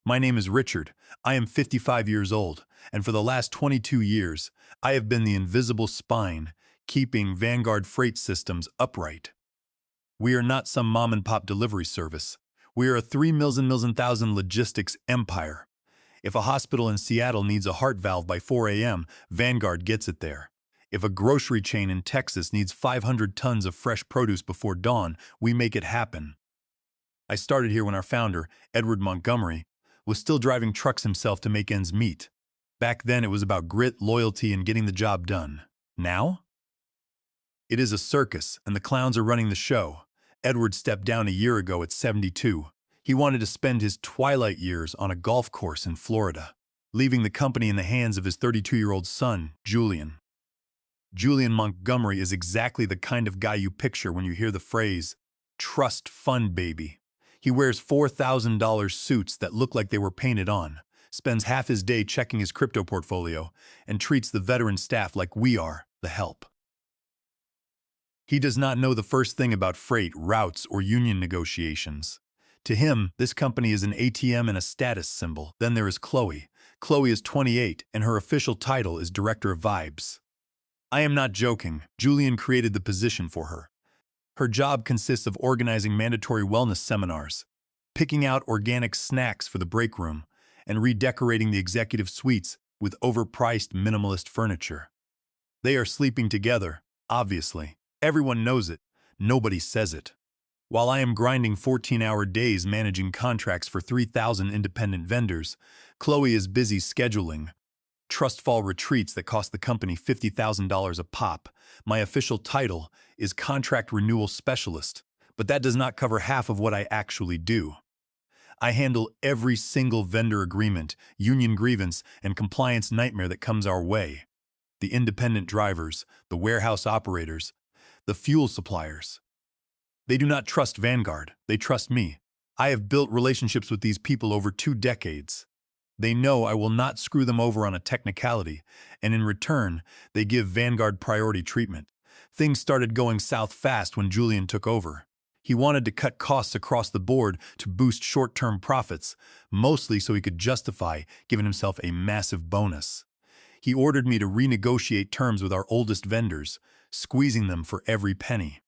My name is Richard. I am 55 years old, and for the last 22 years, I have been the invisible spine keeping Vanguard freight systems upright. We are not some mom-and-pop delivery service. We are a 3 million and logistics empire. If a hospital in Seattle needs a heart valve by 4 a.m., Vanguard gets it there. If a grocery chain in Texas needs 500 tons of fresh produce before dawn, we make it happen. I started here when our founder, Edward Montgomery, was still driving trucks himself to make ends meet. Back then, it was about grit, loyalty, and getting the job done. Now? It is a circus, and the clowns are running the show. Edward stepped down a year ago at 72. He wanted to spend his twilight years on a golf course in Florida, leaving the company in the hands of his 32-year-old son, Julian. Julian Montgomery is exactly the kind of guy you picture when you hear the phrase, "trust fund baby." He wears $4,000 suits that look like they were painted on, spends half his day checking his crypto portfolio, and treats the veteran staff like we are, the help. He does not know the first thing about freight, routes, or union negotiations. To him, this company is an ATM and a status symbol. Then there is Chloe. Chloe is 28, and her official title is Director of Vibes. I am not joking. Julian created the position for her. Her job consists of organizing mandatory wellness seminars, picking out organic snacks for the break room, and redecorating the executive suites with overpriced minimalist furniture. They are sleeping together, obviously. Everyone knows it. Nobody says it. While I am grinding 14-hour days managing contracts for 3,000 independent vendors, Chloe is busy scheduling trust fall retreats that cost the company $50,000 a pop. My official title is Contract Renewal Specialist, but that does not cover half of what I actually do. I handle every single vendor agreement, union grievance, and compliance nightmare that comes our way. The independent drivers, the warehouse operators, the fuel suppliers. They do not trust Vanguard, they trust me. I have built relationships with these people over 2 decades. They know I will not screw them over on a technicality, and in return, they give Vanguard priority treatment. Things started going south fast when Julian took over. He wanted to cut costs across the board to boost short-term profits, mostly so he could justify giving himself a massive bonus. He ordered me to renegotiate terms with our oldest vendors, squeezing them for every penny.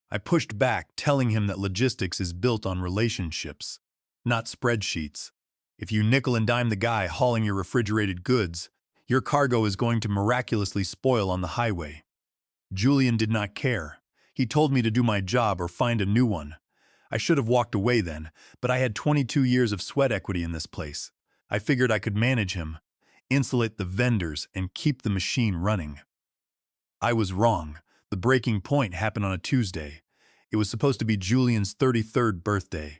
I pushed back, telling him that logistics is built on relationships, not spreadsheets. If you nickel and dime the guy hauling your refrigerated goods, your cargo is going to miraculously spoil on the highway. Julian did not care. He told me to do my job or find a new one. I should have walked away then, but I had 22 years of sweat equity in this place. I figured I could manage him, insulate the vendors, and keep the machine running. I was wrong. The breaking point happened on a Tuesday. It was supposed to be Julian's 33rd birthday.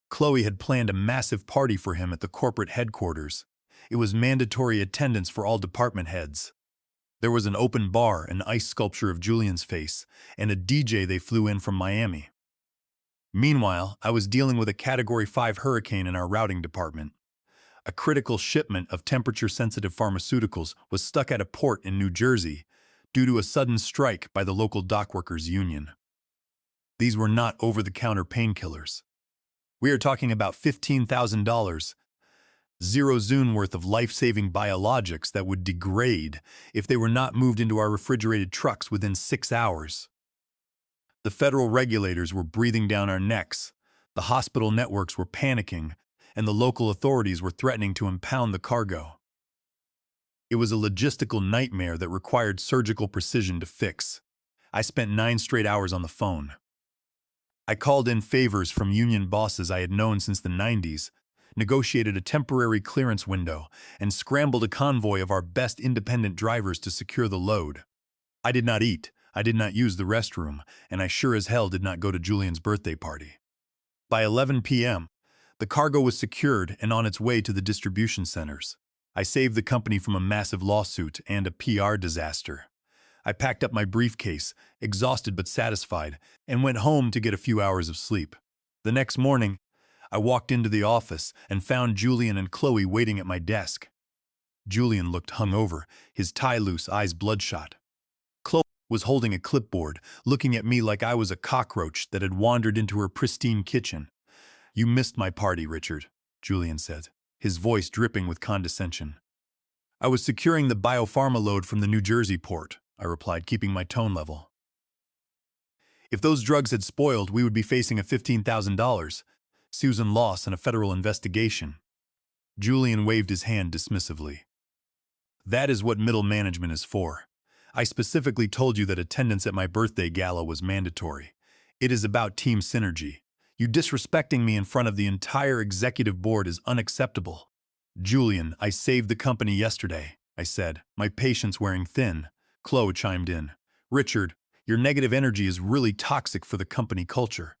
Chloe had planned a massive party for him at the corporate headquarters. It was mandatory attendance for all department heads. There was an open bar, an ice sculpture of Julian's face, and a DJ they flew in from Miami. Meanwhile, I was dealing with a Category 5 hurricane in our routing department. A critical shipment of temperature-sensitive pharmaceuticals was stuck at a port in New Jersey due to a sudden strike by the local dockworkers union. These were not over-the-counter painkillers. We are talking about $15,000, zero Zune worth of life-saving biologics that would degrade if they were not moved into our refrigerated trucks within 6 hours. The federal regulators were breathing down our necks, the hospital networks were panicking, and the local authorities were threatening to impound the cargo. It was a logistical nightmare that required surgical precision to fix. I spent 9 straight hours on the phone. I called in favors from union bosses I had known since the 90s, negotiated a temporary clearance window, and scrambled a convoy of our best independent drivers to secure the load. I did not eat, I did not use the restroom, and I sure as hell did not go to Julian's birthday party. By 11 p.m., the cargo was secured and on its way to the distribution centers. I saved the company from a massive lawsuit and a PR disaster. I packed up my briefcase, exhausted but satisfied, and went home to get a few hours of sleep. The next morning, I walked into the office and found Julian and Chloe waiting at my desk. Julian looked hungover, his tie loose, eyes bloodshot. Chloe was holding a clipboard, looking at me like I was a cockroach that had wandered into her pristine kitchen. "You missed my party, Richard," Julian said. his voice dripping with condescension. I was securing the biopharma load from the New Jersey port, I replied, keeping my tone level. If those drugs had spoiled, we would be facing a $15,000 Susan loss and a federal investigation. Julian waved his hand dismissively. That is what middle management is for. I specifically told you that attendance at my birthday gala was mandatory. It is about team synergy. You disrespecting me in front of the entire executive board is unacceptable. Julian, I saved the company yesterday, I said, my patience wearing thin. Chloe chimed in. Richard, your negative energy is really toxic for the company culture.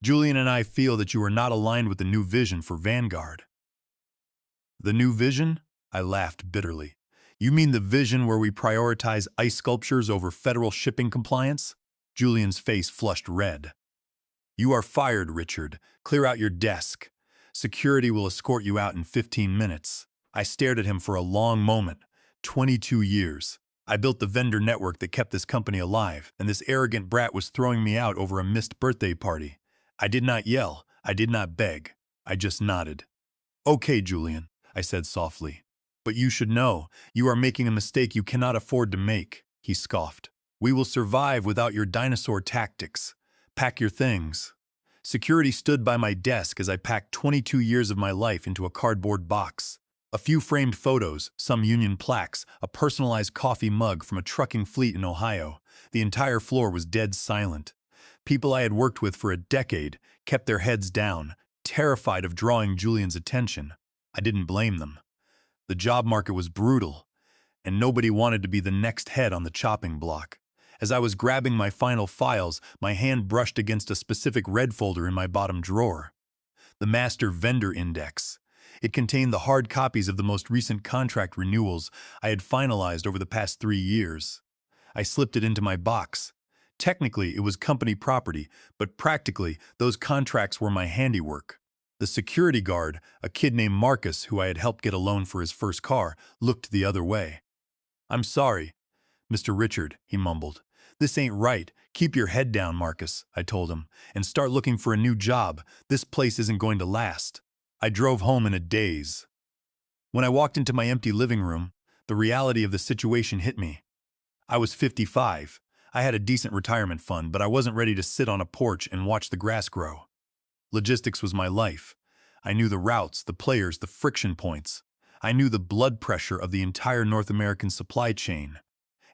Julian and I feel that you are not aligned with the new vision for Vanguard. The new vision? I laughed bitterly. You mean the vision where we prioritize ice sculptures over federal shipping compliance? Julian's face flushed red. You are fired, Richard. Clear out your desk. Security will escort you out in 15 minutes. I stared at him for a long moment. 22 years. I built the vendor network that kept this company alive, and this arrogant brat was throwing me out over a missed birthday party. I did not yell. I did not beg. I just nodded. Okay, Julian, I said softly. But you should know, you are making a mistake you cannot afford to make, he scoffed. We will survive without your dinosaur tactics. Pack your things. Security stood by my desk as I packed 22 years of my life into a cardboard box. A few framed photos, some union plaques, a personalized coffee mug from a trucking fleet in Ohio. The entire floor was dead silent. People I had worked with for a decade kept their heads down, terrified of drawing Julian's attention. I didn't blame them. The job market was brutal, and nobody wanted to be the next head on the chopping block. As I was grabbing my final files, my hand brushed against a specific red folder in my bottom drawer. The Master Vendor Index. It contained the hard copies of the most recent contract renewals I had finalized over the past 3 years. I slipped it into my box. Technically, it was company property, but practically, those contracts were my handiwork. The security guard, a kid named Marcus who I had helped get a loan for his first car, looked the other way. I'm sorry, Mr. Richard, he mumbled. This ain't right. Keep your head down, Marcus, I told him, and start looking for a new job. This place isn't going to last. I drove home in a daze. When I walked into my empty living room, the reality of the situation hit me. I was 55. I had a decent retirement fund, but I wasn't ready to sit on a porch and watch the grass grow. Logistics was my life. I knew the routes, the players, the friction points. I knew the blood pressure of the entire North American supply chain.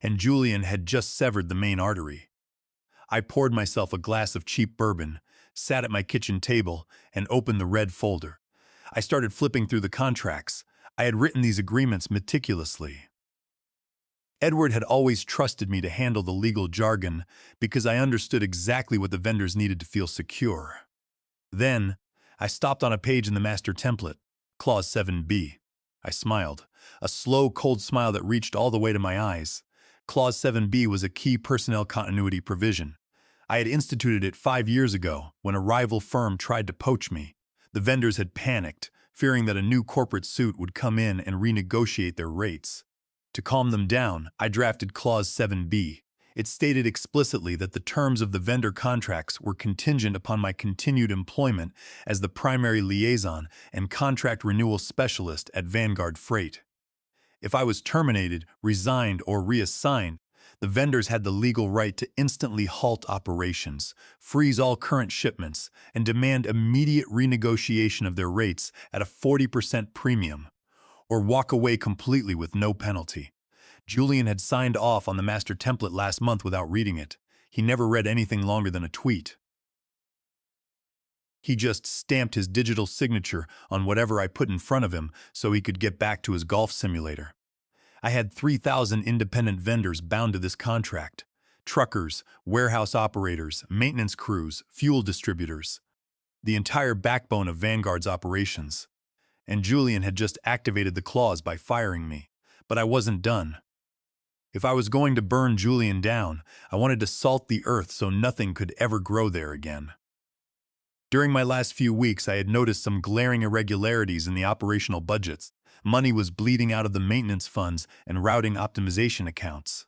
And Julian had just severed the main artery. I poured myself a glass of cheap bourbon, sat at my kitchen table, and opened the red folder. I started flipping through the contracts. I had written these agreements meticulously. Edward had always trusted me to handle the legal jargon because I understood exactly what the vendors needed to feel secure. Then, I stopped on a page in the master template, Clause 7B. I smiled, a slow, cold smile that reached all the way to my eyes. Clause 7B was a key personnel continuity provision. I had instituted it 5 years ago when a rival firm tried to poach me. The vendors had panicked, fearing that a new corporate suit would come in and renegotiate their rates. To calm them down, I drafted Clause 7B. It stated explicitly that the terms of the vendor contracts were contingent upon my continued employment as the primary liaison and contract renewal specialist at Vanguard Freight. If I was terminated, resigned, or reassigned, the vendors had the legal right to instantly halt operations, freeze all current shipments, and demand immediate renegotiation of their rates at a 40% premium, or walk away completely with no penalty. Julian had signed off on the master template last month without reading it. He never read anything longer than a tweet. He just stamped his digital signature on whatever I put in front of him so he could get back to his golf simulator. I had 3,000 independent vendors bound to this contract. Truckers, warehouse operators, maintenance crews, fuel distributors. The entire backbone of Vanguard's operations. And Julian had just activated the clause by firing me. But I wasn't done. If I was going to burn Julian down, I wanted to salt the earth so nothing could ever grow there again. During my last few weeks, I had noticed some glaring irregularities in the operational budgets. Money was bleeding out of the maintenance funds and routing optimization accounts.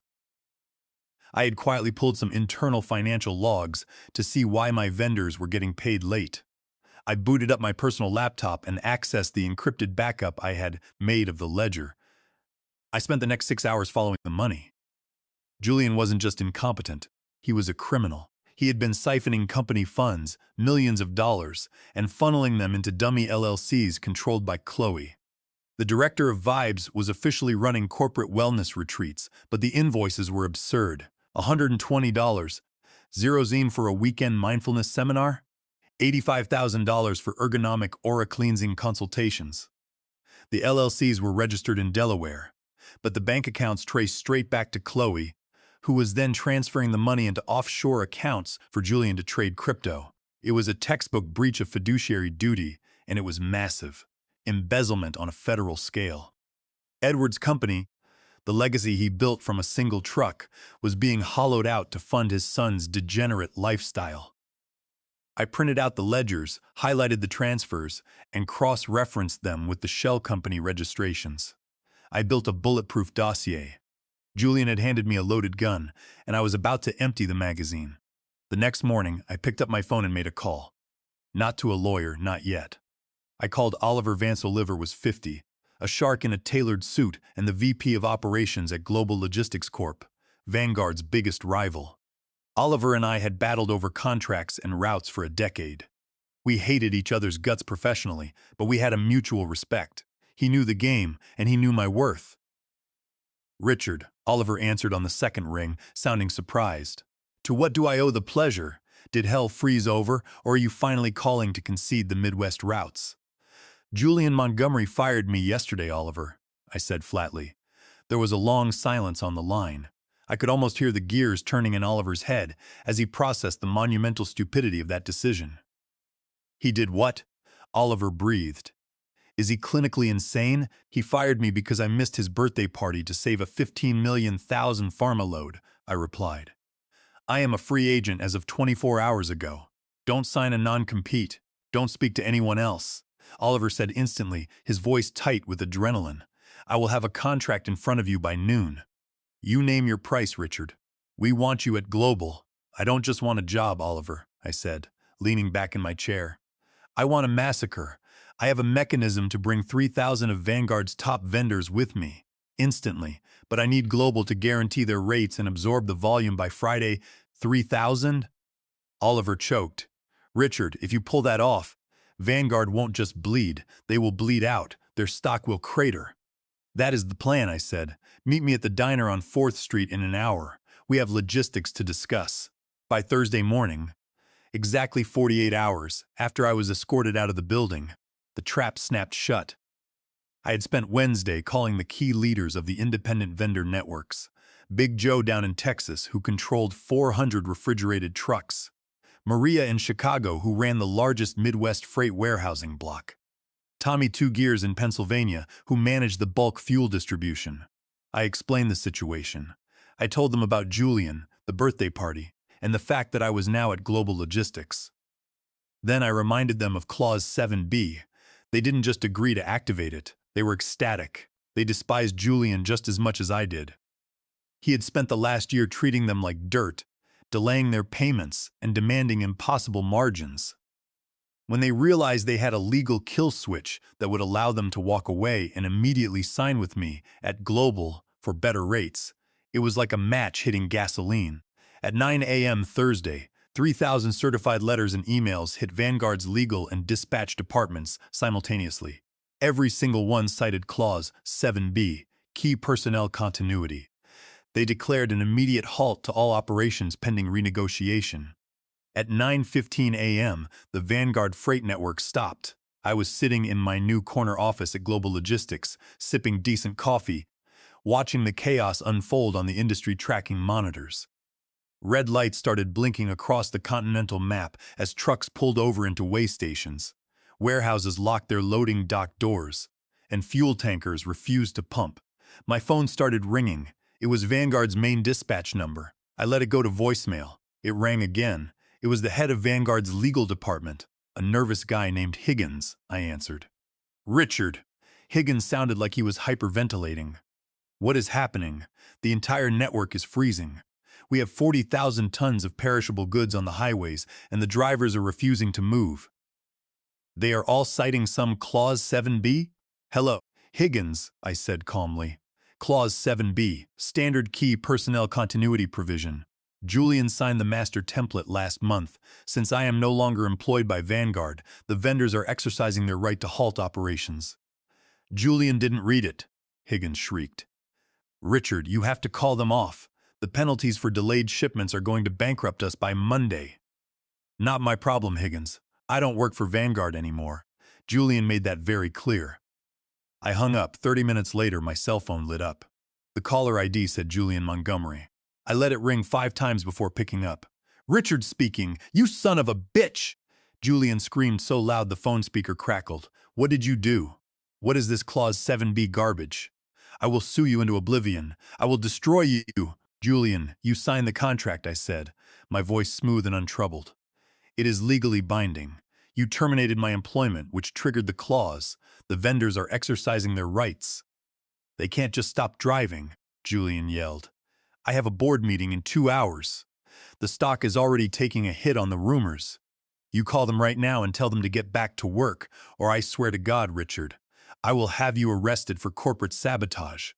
I had quietly pulled some internal financial logs to see why my vendors were getting paid late. I booted up my personal laptop and accessed the encrypted backup I had made of the ledger. I spent the next 6 hours following the money. Julian wasn't just incompetent, he was a criminal. He had been siphoning company funds, millions of dollars, and funneling them into dummy LLCs controlled by Chloe. The director of Vibes was officially running corporate wellness retreats, but the invoices were absurd. $120, zero for a weekend mindfulness seminar, $85,000 for ergonomic aura cleansing consultations. The LLCs were registered in Delaware, but the bank accounts traced straight back to Chloe, who was then transferring the money into offshore accounts for Julian to trade crypto. It was a textbook breach of fiduciary duty, and it was massive. Embezzlement on a federal scale. Edward's company, the legacy he built from a single truck, was being hollowed out to fund his son's degenerate lifestyle. I printed out the ledgers, highlighted the transfers, and cross-referenced them with the shell company registrations. I built a bulletproof dossier. Julian had handed me a loaded gun, and I was about to empty the magazine. The next morning, I picked up my phone and made a call. Not to a lawyer, not yet. I called Oliver Vance. Oliver was 50, a shark in a tailored suit and the VP of Operations at Global Logistics Corp., Vanguard's biggest rival. Oliver and I had battled over contracts and routes for a decade. We hated each other's guts professionally, but we had a mutual respect. He knew the game, and he knew my worth. Richard, Oliver answered on the second ring, sounding surprised. To what do I owe the pleasure? Did hell freeze over, or are you finally calling to concede the Midwest routes? Julian Montgomery fired me yesterday, Oliver, I said flatly. There was a long silence on the line. I could almost hear the gears turning in Oliver's head as he processed the monumental stupidity of that decision. He did what? Oliver breathed. Is he clinically insane? He fired me because I missed his birthday party to save a 15 million thousand pharma load, I replied. I am a free agent as of 24 hours ago. Don't sign a non-compete. Don't speak to anyone else. Oliver said instantly, his voice tight with adrenaline. I will have a contract in front of you by noon. You name your price, Richard. We want you at Global. I don't just want a job, Oliver, I said, leaning back in my chair. I want a massacre. I have a mechanism to bring 3,000 of Vanguard's top vendors with me, instantly, but I need Global to guarantee their rates and absorb the volume by Friday. 3,000? Oliver choked. Richard, if you pull that off, Vanguard won't just bleed, they will bleed out. Their stock will crater. That is the plan, I said. Meet me at the diner on 4th Street in an hour. We have logistics to discuss. By Thursday morning, exactly 48 hours after I was escorted out of the building, the trap snapped shut. I had spent Wednesday calling the key leaders of the independent vendor networks. Big Joe down in Texas, who controlled 400 refrigerated trucks. Maria in Chicago, who ran the largest Midwest freight warehousing block. Tommy Two Gears in Pennsylvania, who managed the bulk fuel distribution. I explained the situation. I told them about Julian, the birthday party, and the fact that I was now at Global Logistics. Then I reminded them of Clause 7B. They didn't just agree to activate it, they were ecstatic. They despised Julian just as much as I did. He had spent the last year treating them like dirt, delaying their payments and demanding impossible margins. When they realized they had a legal kill switch that would allow them to walk away and immediately sign with me at Global for better rates, it was like a match hitting gasoline. At 9 a.m. Thursday, 3,000 certified letters and emails hit Vanguard's legal and dispatch departments simultaneously. Every single one cited Clause 7B, key personnel continuity. They declared an immediate halt to all operations pending renegotiation. At 9:15 a.m., the Vanguard freight network stopped. I was sitting in my new corner office at Global Logistics, sipping decent coffee, watching the chaos unfold on the industry tracking monitors. Red lights started blinking across the continental map as trucks pulled over into way stations. Warehouses locked their loading dock doors, and fuel tankers refused to pump. My phone started ringing. It was Vanguard's main dispatch number. I let it go to voicemail. It rang again. It was the head of Vanguard's legal department, a nervous guy named Higgins, I answered. Richard. Higgins sounded like he was hyperventilating. What is happening? The entire network is freezing. We have 40,000 tons of perishable goods on the highways, and the drivers are refusing to move. They are all citing some Clause 7b? Hello, Higgins, I said calmly. Clause 7b, Standard Key Personnel Continuity Provision. Julian signed the master template last month. Since I am no longer employed by Vanguard, the vendors are exercising their right to halt operations. Julian didn't read it, Higgins shrieked. Richard, you have to call them off. The penalties for delayed shipments are going to bankrupt us by Monday. Not my problem, Higgins. I don't work for Vanguard anymore. Julian made that very clear. I hung up. 30 minutes later, my cell phone lit up. The caller ID said Julian Montgomery. I let it ring 5 times before picking up. Richard speaking. You son of a bitch! Julian screamed so loud the phone speaker crackled. What did you do? What is this Clause 7b garbage? I will sue you into oblivion. I will destroy you. Julian, you signed the contract, I said, my voice smooth and untroubled. It is legally binding. You terminated my employment, which triggered the clause. The vendors are exercising their rights. They can't just stop driving, Julian yelled. I have a board meeting in 2 hours. The stock is already taking a hit on the rumors. You call them right now and tell them to get back to work, or I swear to God, Richard, I will have you arrested for corporate sabotage.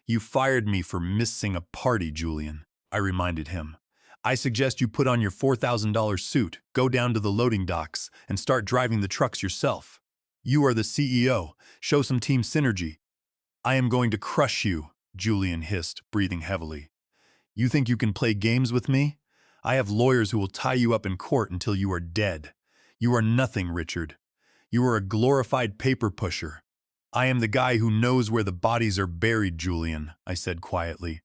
You fired me for missing a party, Julian, I reminded him. I suggest you put on your $4,000 suit, go down to the loading docks, and start driving the trucks yourself. You are the CEO. Show some team synergy. I am going to crush you, Julian hissed, breathing heavily. You think you can play games with me? I have lawyers who will tie you up in court until you are dead. You are nothing, Richard. You are a glorified paper pusher. I am the guy who knows where the bodies are buried, Julian, I said quietly.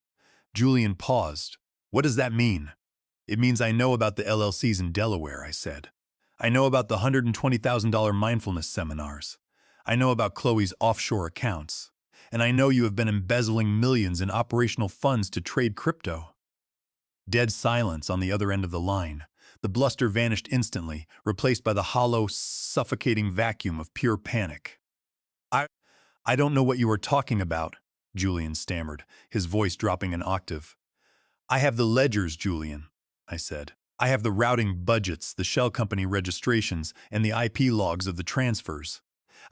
Julian paused. What does that mean? It means I know about the LLCs in Delaware, I said. I know about the $120,000 mindfulness seminars. I know about Chloe's offshore accounts. And I know you have been embezzling millions in operational funds to trade crypto. Dead silence on the other end of the line. The bluster vanished instantly, replaced by the hollow, suffocating vacuum of pure panic. I don't know what you are talking about, Julian stammered, his voice dropping an octave. I have the ledgers, Julian, I said. I have the routing budgets, the shell company registrations, and the IP logs of the transfers.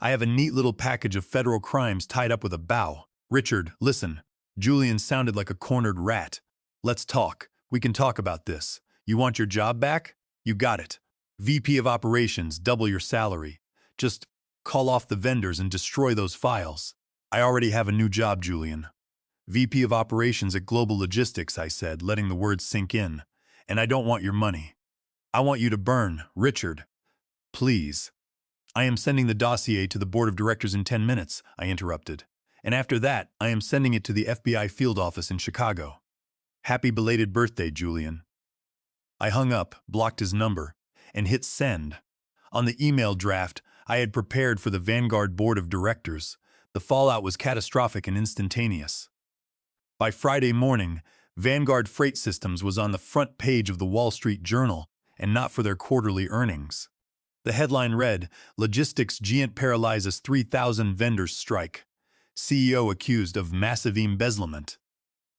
I have a neat little package of federal crimes tied up with a bow. Richard, listen. Julian sounded like a cornered rat. Let's talk. We can talk about this. You want your job back? You got it. VP of Operations, double your salary. Just call off the vendors and destroy those files. I already have a new job, Julian. VP of Operations at Global Logistics, I said, letting the words sink in. And I don't want your money. I want you to burn, Richard. Please. I am sending the dossier to the board of directors in 10 minutes, I interrupted. And after that, I am sending it to the FBI field office in Chicago. Happy belated birthday, Julian. I hung up, blocked his number, and hit send. On the email draft I had prepared for the Vanguard board of directors, the fallout was catastrophic and instantaneous. By Friday morning, Vanguard Freight Systems was on the front page of the Wall Street Journal, and not for their quarterly earnings. The headline read, Logistics Giant Paralyzes 3,000 Vendors Strike. CEO accused of massive embezzlement.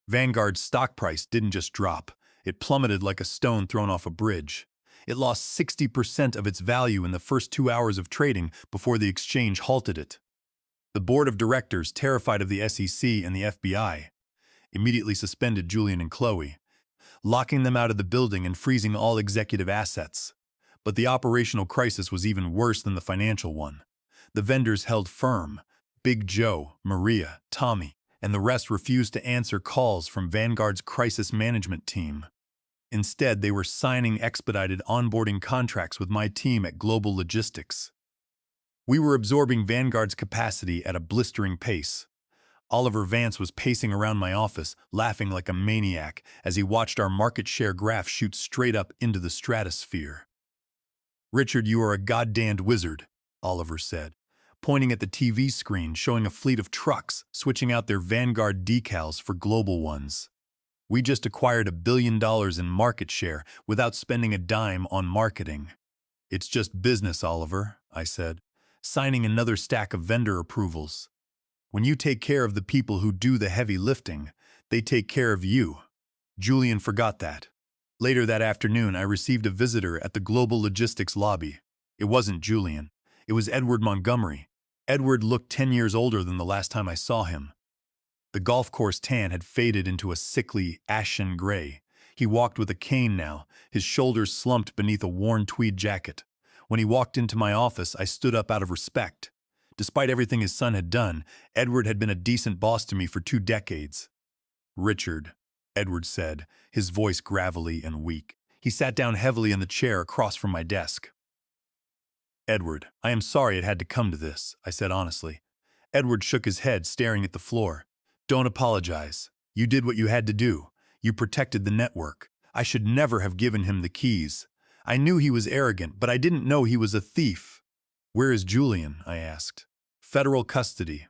Vanguard's stock price didn't just drop, it plummeted like a stone thrown off a bridge. It lost 60% of its value in the first 2 hours of trading before the exchange halted it. The board of directors, terrified of the SEC and the FBI, immediately suspended Julian and Chloe, locking them out of the building and freezing all executive assets. But the operational crisis was even worse than the financial one. The vendors held firm. Big Joe, Maria, Tommy, and the rest refused to answer calls from Vanguard's crisis management team. Instead, they were signing expedited onboarding contracts with my team at Global Logistics. We were absorbing Vanguard's capacity at a blistering pace. Oliver Vance was pacing around my office, laughing like a maniac as he watched our market share graph shoot straight up into the stratosphere. Richard, you are a goddamned wizard, Oliver said, pointing at the TV screen showing a fleet of trucks switching out their Vanguard decals for global ones. We just acquired $1 billion in market share without spending a dime on marketing. It's just business, Oliver, I said, signing another stack of vendor approvals. When you take care of the people who do the heavy lifting, they take care of you. Julian forgot that. Later that afternoon, I received a visitor at the Global Logistics lobby. It wasn't Julian. It was Edward Montgomery. Edward looked 10 years older than the last time I saw him. The golf course tan had faded into a sickly, ashen gray. He walked with a cane now, his shoulders slumped beneath a worn tweed jacket. When he walked into my office, I stood up out of respect. Despite everything his son had done, Edward had been a decent boss to me for 2 decades. "Richard," Edward said, his voice gravelly and weak. He sat down heavily in the chair across from my desk. "Edward, I am sorry it had to come to this," I said honestly. Edward shook his head, staring at the floor. "Don't apologize. You did what you had to do. You protected the network. I should never have given him the keys. I knew he was arrogant, but I didn't know he was a thief." "Where is Julian?" I asked. "Federal custody,"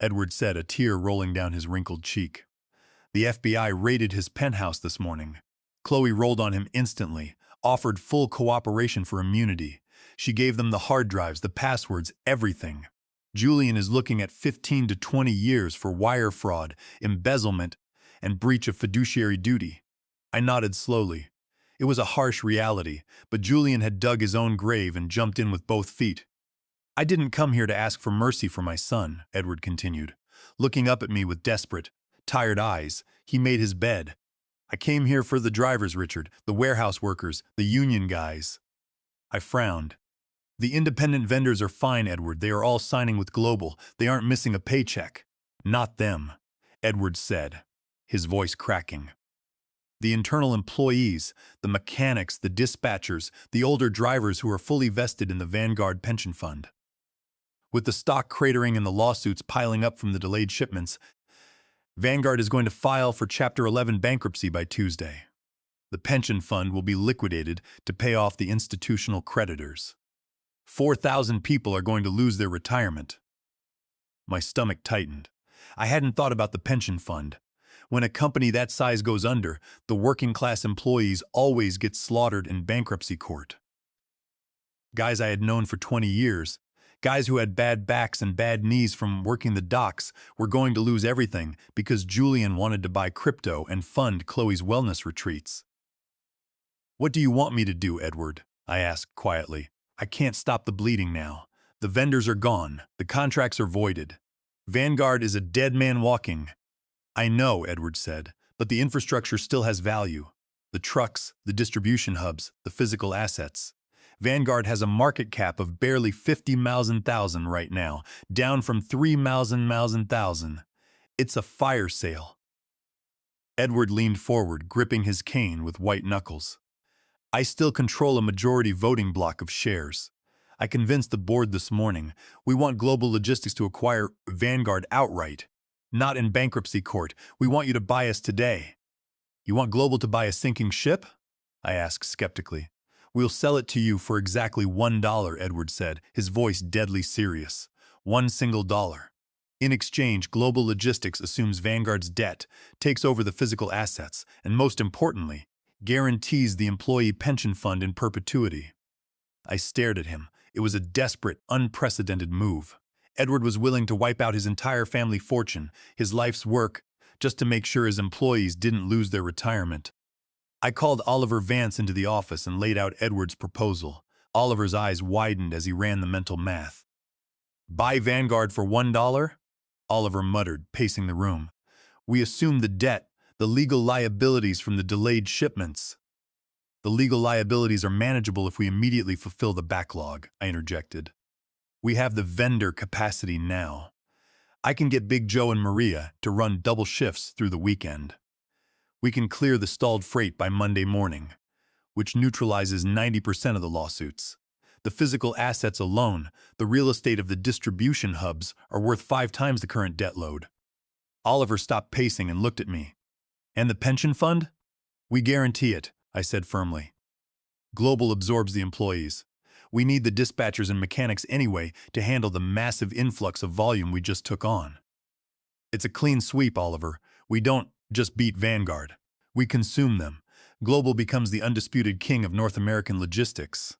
Edward said, a tear rolling down his wrinkled cheek. "The FBI raided his penthouse this morning. Chloe rolled on him instantly, offered full cooperation for immunity. She gave them the hard drives, the passwords, everything. Julian is looking at 15 to 20 years for wire fraud, embezzlement, and breach of fiduciary duty." I nodded slowly. It was a harsh reality, but Julian had dug his own grave and jumped in with both feet. "I didn't come here to ask for mercy for my son," Edward continued. Looking up at me with desperate, tired eyes, he made his bed. "I came here for the drivers, Richard, the warehouse workers, the union guys." I frowned. "The independent vendors are fine, Edward. They are all signing with Global. They aren't missing a paycheck." "Not them," Edward said, his voice cracking. "The internal employees, the mechanics, the dispatchers, the older drivers who are fully vested in the Vanguard pension fund. With the stock cratering and the lawsuits piling up from the delayed shipments, Vanguard is going to file for Chapter 11 bankruptcy by Tuesday. The pension fund will be liquidated to pay off the institutional creditors. 4,000 people are going to lose their retirement." My stomach tightened. I hadn't thought about the pension fund. When a company that size goes under, the working-class employees always get slaughtered in bankruptcy court. Guys I had known for 20 years, guys who had bad backs and bad knees from working the docks, were going to lose everything because Julian wanted to buy crypto and fund Chloe's wellness retreats. "What do you want me to do, Edward?" I asked quietly. "I can't stop the bleeding now. The vendors are gone. The contracts are voided. Vanguard is a dead man walking." "I know," Edward said, "but the infrastructure still has value. The trucks, the distribution hubs, the physical assets. Vanguard has a market cap of barely 50 thousand right now, down from 3 thousand. It's a fire sale." Edward leaned forward, gripping his cane with white knuckles. "I still control a majority voting block of shares. I convinced the board this morning. We want Global Logistics to acquire Vanguard outright. Not in bankruptcy court. We want you to buy us today." "You want Global to buy a sinking ship?" I asked skeptically. "We'll sell it to you for exactly $1, Edward said, his voice deadly serious. $1 single. In exchange, Global Logistics assumes Vanguard's debt, takes over the physical assets, and most importantly, guarantees the employee pension fund in perpetuity." I stared at him. It was a desperate, unprecedented move. Edward was willing to wipe out his entire family fortune, his life's work, just to make sure his employees didn't lose their retirement. I called Oliver Vance into the office and laid out Edward's proposal. Oliver's eyes widened as he ran the mental math. "Buy Vanguard for $1? Oliver muttered, pacing the room. "We assume the debt, the legal liabilities from the delayed shipments." "The legal liabilities are manageable if we immediately fulfill the backlog," I interjected. "We have the vendor capacity now. I can get Big Joe and Maria to run double shifts through the weekend. We can clear the stalled freight by Monday morning, which neutralizes 90% of the lawsuits. The physical assets alone, the real estate of the distribution hubs, are worth 5 times the current debt load." Oliver stopped pacing and looked at me. "And the pension fund?" "We guarantee it," I said firmly. "Global absorbs the employees. We need the dispatchers and mechanics anyway to handle the massive influx of volume we just took on. It's a clean sweep, Oliver. We don't just beat Vanguard. We consume them. Global becomes the undisputed king of North American logistics."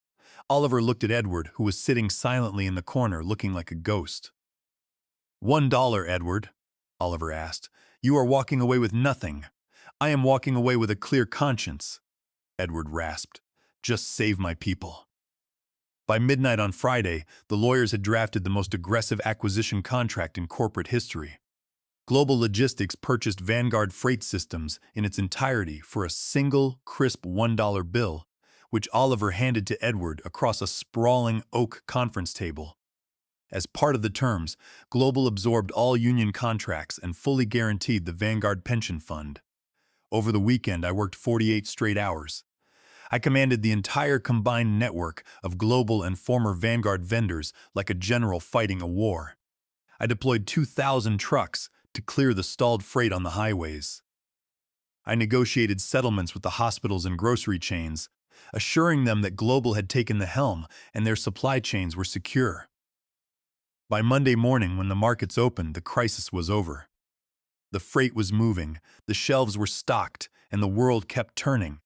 Oliver looked at Edward, who was sitting silently in the corner looking like a ghost. $1, Edward?" Oliver asked. "You are walking away with nothing." "I am walking away with a clear conscience," Edward rasped. "Just save my people." By midnight on Friday, the lawyers had drafted the most aggressive acquisition contract in corporate history. Global Logistics purchased Vanguard Freight Systems in its entirety for a single, crisp $1 bill, which Oliver handed to Edward across a sprawling oak conference table. As part of the terms, Global absorbed all union contracts and fully guaranteed the Vanguard pension fund. Over the weekend, I worked 48 straight hours. I commanded the entire combined network of Global and former Vanguard vendors like a general fighting a war. I deployed 2,000 trucks to clear the stalled freight on the highways. I negotiated settlements with the hospitals and grocery chains, assuring them that Global had taken the helm and their supply chains were secure. By Monday morning, when the markets opened, the crisis was over. The freight was moving, the shelves were stocked, and the world kept turning.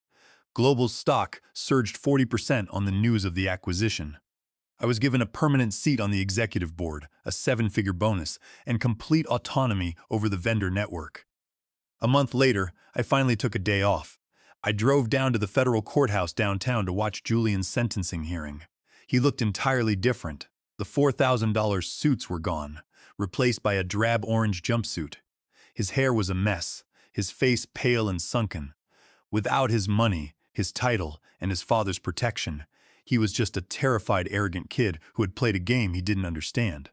Global's stock surged 40% on the news of the acquisition. I was given a permanent seat on the executive board, a 7-figure bonus, and complete autonomy over the vendor network. A month later, I finally took a day off. I drove down to the federal courthouse downtown to watch Julian's sentencing hearing. He looked entirely different. The $4,000 suits were gone, replaced by a drab orange jumpsuit. His hair was a mess, his face pale and sunken. Without his money, his title, and his father's protection, he was just a terrified, arrogant kid who had played a game he didn't understand.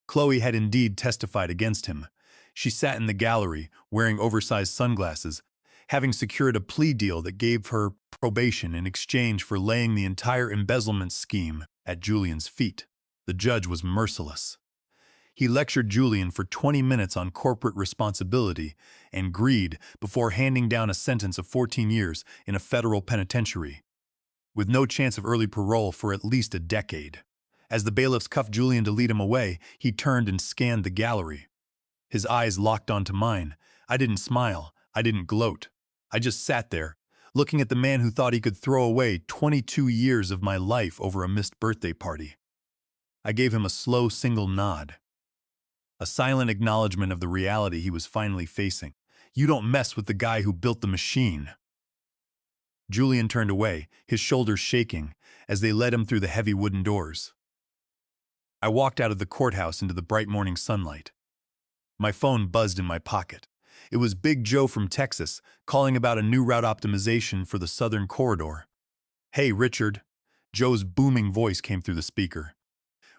Chloe had indeed testified against him. She sat in the gallery, wearing oversized sunglasses, having secured a plea deal that gave her probation in exchange for laying the entire embezzlement scheme at Julian's feet. The judge was merciless. He lectured Julian for 20 minutes on corporate responsibility and greed before handing down a sentence of 14 years in a federal penitentiary, with no chance of early parole for at least a decade. As the bailiffs cuffed Julian to lead him away, he turned and scanned the gallery. His eyes locked onto mine. I didn't smile. I didn't gloat. I just sat there, looking at the man who thought he could throw away 22 years of my life over a missed birthday party. I gave him a slow single nod, a silent acknowledgement of the reality he was finally facing. You don't mess with the guy who built the machine. Julian turned away, his shoulders shaking, as they led him through the heavy wooden doors. I walked out of the courthouse into the bright morning sunlight. My phone buzzed in my pocket. It was Big Joe from Texas, calling about a new route optimization for the Southern Corridor. Hey, Richard. Joe's booming voice came through the speaker.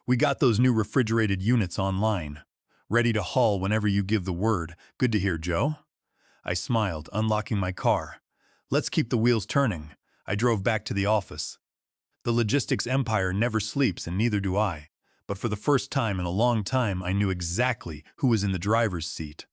We got those new refrigerated units online. Ready to haul whenever you give the word. Good to hear, Joe. I smiled, unlocking my car. Let's keep the wheels turning. I drove back to the office. The logistics empire never sleeps, and neither do I. But for the first time in a long time, I knew exactly who was in the driver's seat.